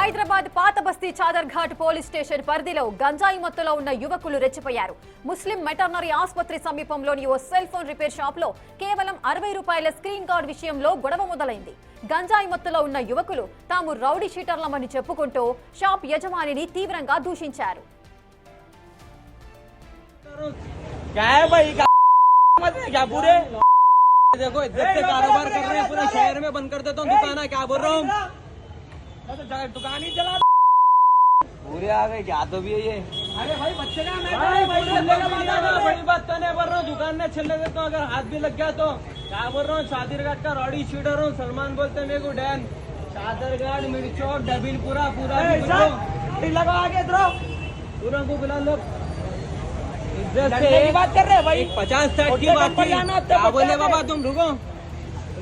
హైదరాబాద్ పాత బస్తీ చాదర్ ghat police station పరిధిలో గంజాయి మత్తులో ఉన్న యువకులు రెచ్చిపోయారు. ముస్లిం వెటర్నరీ ఆసుపత్రి సమీపంలోని ఓ సెల్ ఫోన్ రిపేర్ షాప్ లో కేవలం 60 రూపాయల స్క్రీన్ గార్డ్ విషయంలో గొడవ మొదలైంది. గంజాయి మత్తులో ఉన్న యువకులు తాము రౌడీ షీటర్లమని చెప్పుకుంటూ షాప్ యజమానిని తీవ్రంగా దూషించారు. देखो इज्जत से कारोबार कर रहे हैं, पूरे शहर में बंद कर देता हूँ दुकान। क्या बोल रहा हूँ, दुकान ही चला पूरे आ गए। क्या तो भी है ये? अरे भाई बच्चे का बड़ी बात तो नहीं बोल रहा हूँ, दुकान में छिलने देता हूँ। अगर हाथ भी लग गया तो क्या बोल रहा हूँ, शादीरघाट का रॉडी शूटर हूँ। सलमान बोलते मेरे को डैन शादीरघाट मिर्चो डबिल पूरा लगा आगे पूरा को बुला लो। की बात कर रहे हैं भाई, 50-60 की बात क्या बोले बाबा। तुम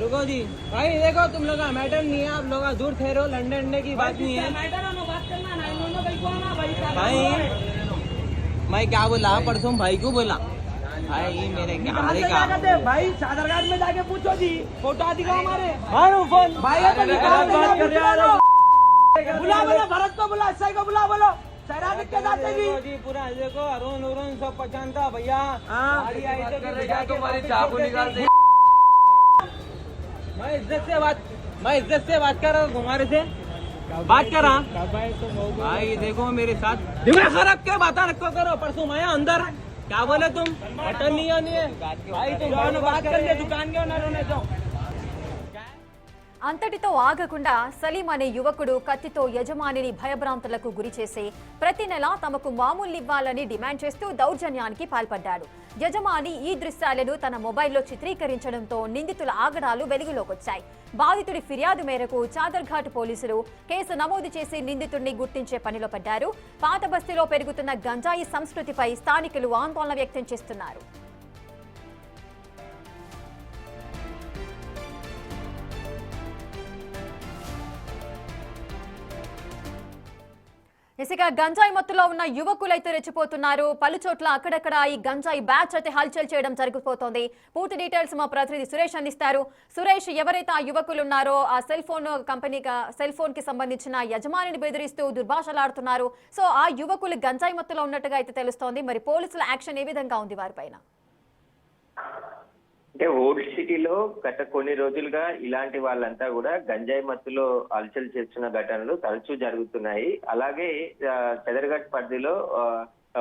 रुको जी भाई, देखो तुम लोग मैटर नहीं है, आप लोग दूर ठहरो। लंदन की बात नहीं है भाई। मैं क्या बोला परसों भाई को बोला भाई मेरे क्या भाई शादरघाट में जाके पूछो जी, फोटो दिखाओ हमारे भाई। बुला भरत को बुला, सही को बुला, बोलो जी पूरा देखो। अरुण सब पहचानता भैया। तुम्हारी चाकू निकाल दे। मैं इज्जत से बात कर रहा हूँ, तुम्हारे से बात कर रहा भाई। देखो मेरे साथ दिमाग खराब क्या बात रखो करो। परसों मैं अंदर क्या बोले तुम, बटन नहीं है भाई। तुम बात कर ले, दुकान के ओनर होने दो। అంతటితో ఆగకుండా సలీం అనే యువకుడు కత్తితో యజమానిని భయభ్రాంతులకు గురి చేసి ప్రతి నెల తమకు మామూలు ఇవ్వాలని డిమాండ్ చేస్తూ దౌర్జన్యానికి పాల్పడ్డాడు. యజమాని ఈ దృశ్యాలను తన మొబైల్లో చిత్రీకరించడంతో నిందితుల ఆగడాలు వెలుగులోకొచ్చాయి. బాధితుడి ఫిర్యాదు మేరకు చాదర్ఘాట్ పోలీసులు కేసు నమోదు చేసి నిందితుడిని గుర్తించే పనిలో పడ్డారు. పాత బస్తీలో పెరుగుతున్న గంజాయి సంస్కృతిపై స్థానికులు ఆందోళన వ్యక్తం చేస్తున్నారు. ఇసుక గంజాయి మత్తులో ఉన్న యువకులైతే రెచ్చిపోతున్నారు. పలుచోట్ల అక్కడక్కడ ఈ గంజాయి బ్యాచ్ అయితే హల్చల్ చేయడం జరిగిపోతోంది. పూర్తి డీటెయిల్స్ మా ప్రతినిధి సురేష్ అందిస్తారు. సురేష్, ఎవరైతే ఆ యువకులు ఉన్నారో ఆ సెల్ ఫోన్ కి సంబంధించిన యజమానిని బెదిరిస్తూ దుర్భాషలాడుతున్నారు. సో ఆ యువకులు గంజాయి మత్తులో ఉన్నట్టుగా అయితే తెలుస్తోంది. మరి పోలీసుల యాక్షన్ ఏ విధంగా ఉంది వారిపైన? అంటే ఓల్డ్ సిటీలో గత కొన్ని రోజులుగా ఇలాంటి వాళ్ళంతా కూడా గంజాయి మత్తులో అలచలు చేస్తున్న ఘటనలు తరచూ జరుగుతున్నాయి. అలాగే చదరఘాట్ పరిధిలో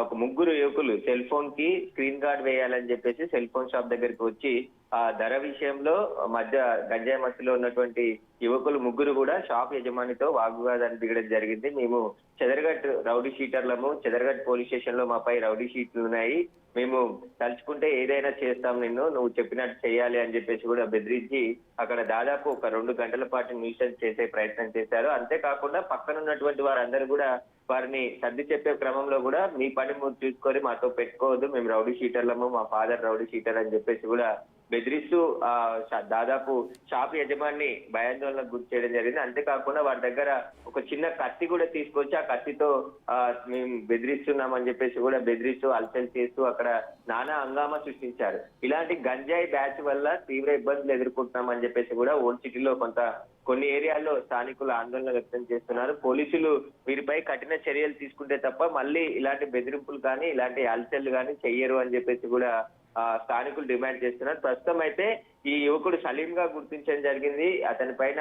ఒక ముగ్గురు యువకులు సెల్ ఫోన్ కి స్క్రీన్ గార్డ్ వేయాలని చెప్పేసి సెల్ ఫోన్ షాప్ దగ్గరికి వచ్చి ఆ ధర విషయంలో మధ్య గంజాయి మత్తులో ఉన్నటువంటి యువకులు ముగ్గురు కూడా షాప్ యజమానితో వాగ్వాదాన్ని దిగడం జరిగింది. మేము చదరఘాట్ రౌడీ షీటర్లము, చదరఘాట్ పోలీస్ స్టేషన్ లో మాపై రౌడీ షీట్లు ఉన్నాయి, మేము తలుచుకుంటే ఏదైనా చేస్తాం, నువ్వు చెప్పినట్టు చేయాలి అని చెప్పేసి కూడా బెదిరించి అక్కడ దాదాపు ఒక 2 గంటల పాటు న్యూసెన్స్ చేసే ప్రయత్నం చేశారు. అంతేకాకుండా పక్కన ఉన్నటువంటి వారందరూ కూడా వారిని సర్ది చెప్పే క్రమంలో కూడా మీ పని మీరు చూసుకొని మాతో పెట్టుకోవద్దు, మేము రౌడీ షీటర్లము, మా ఫాదర్ రౌడీ షీటర్ అని చెప్పేసి కూడా బెదిరిస్తూ దాదాపు షాప్ యజమాని భయాందోళనకు గురి చేయడం జరిగింది. అంతేకాకుండా వారి దగ్గర ఒక చిన్న కత్తి కూడా తీసుకొచ్చి ఆ కత్తితో మేము బెదిరిస్తున్నామని చెప్పేసి కూడా బెదిరిస్తూ అలచల్ చేస్తూ అక్కడ నానా హంగామా సృష్టించారు. ఇలాంటి గంజాయి బ్యాచ్ వల్ల తీవ్ర ఇబ్బందులు ఎదుర్కొంటున్నామని చెప్పేసి కూడా ఓల్డ్ సిటీలో కొన్ని ఏరియాల్లో స్థానికులు ఆందోళన వ్యక్తం చేస్తున్నారు. పోలీసులు వీరిపై కఠిన చర్యలు తీసుకుంటే తప్ప మళ్ళీ ఇలాంటి బెదిరింపులు కానీ ఇలాంటి అలచళ్ళు కానీ చెయ్యరు అని చెప్పేసి కూడా స్థానికులు డిమాండ్ చేస్తున్నారు. ప్రస్తుతం అయితే ఈ యువకుడు సలీం గా గుర్తించడం జరిగింది. అతని పైన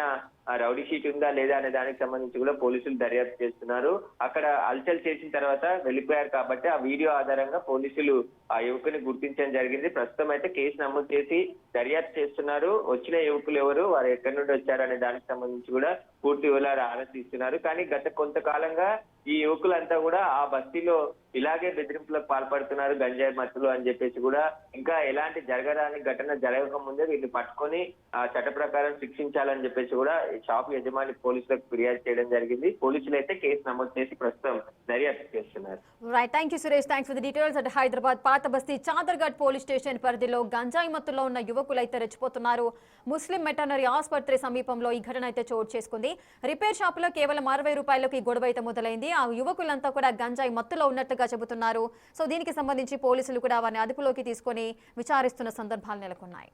రౌడీ షీట్ ఉందా లేదా అనే దానికి సంబంధించి కూడా పోలీసులు దర్యాప్తు చేస్తున్నారు. అక్కడ అల్చల్ చేసిన తర్వాత వెళ్ళిపోయారు కాబట్టి ఆ వీడియో ఆధారంగా పోలీసులు ఆ యువకుని గుర్తించడం జరిగింది. ప్రస్తుతం అయితే కేసు నమోదు చేసి దర్యాప్తు చేస్తున్నారు. వచ్చిన యువకులు ఎవరు, వారు ఎక్కడి నుండి వచ్చారు అనే దానికి సంబంధించి కూడా పూర్తి వివరాలు ఆరాధిస్తున్నారు. కానీ గత కొంతకాలంగా ఈ యువకులంతా కూడా ఆ బస్తీలో ఇలాగే బెదిరింపులకు పాల్పడుతున్నారు గంజాయి మత్తులు అని చెప్పేసి కూడా ఇంకా ఎలాంటి జరగరాని ఘటన జరగక ముందే వీటిని పట్టుకొని ఆ చట్ట ప్రకారం శిక్షించాలని చెప్పేసి కూడా షాప్ యజమాని పోలీసులకు ఫిర్యాదు చేయడం జరిగింది. పోలీసులు అయితే కేసు నమోదు చేసి ప్రస్తుతం దర్యాప్తు చేస్తున్నారు. Right, thank you Suresh, thanks for the details. At Hyderabad పాత బస్తీ చాదర్ఘాట్ పోలీస్ స్టేషన్ పరిధిలో గంజాయి మత్తులో ఉన్న యువకులు అయితే రెచ్చిపోతున్నారు. ముస్లిం వెటర్నరీ ఆసుపత్రి సమీపంలో ఈ ఘటన అయితే చోటు చేసుకుంది. రిపేర్ షాప్ లో కేవలం 60 రూపాయలకు ఈ గొడవ అయితే మొదలైంది. ఆ యువకులంతా కూడా గంజాయి మత్తులో ఉన్నట్టుగా చెబుతున్నారు. సో దీనికి సంబంధించి పోలీసులు కూడా వారిని అదుపులోకి తీసుకొని విచారిస్తున్న సందర్భాలు నెలకొన్నాయి.